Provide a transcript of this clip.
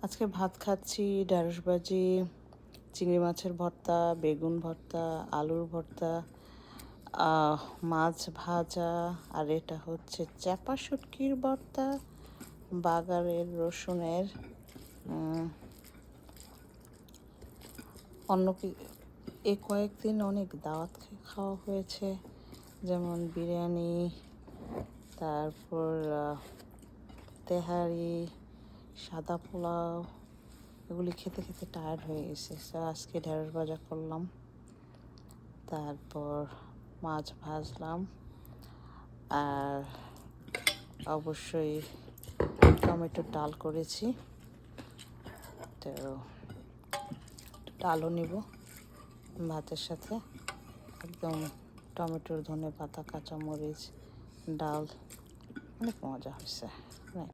আজকে ভাত খাচ্ছি, ঢেঁড়স ভাজি, চিংড়ি মাছের ভর্তা, বেগুন ভর্তা, আলুর ভর্তা, মাছ ভাজা, আর এটা হচ্ছে চাপা শুটকির ভর্তা, বাগারের রসুনের। অন্য কি এ কয়েকদিন অনেক দাওয়াত খাওয়া হয়েছে, যেমন বিরিয়ানি, তারপর তেহারি, সাদা পোলাও। এগুলি খেতে খেতে টায়ার্ড হয়ে গেছে। সো আজকে ঢেঁড়স ভাজা করলাম, তারপর মাছ ভাজলাম, আর অবশ্যই টমেটোর ডাল করেছি। তো ডালও নিব ভাতের সাথে, একদম টমেটোর, ধনে পাতা, কাঁচামরিচ, ডাল, অনেক মজা হয়েছে।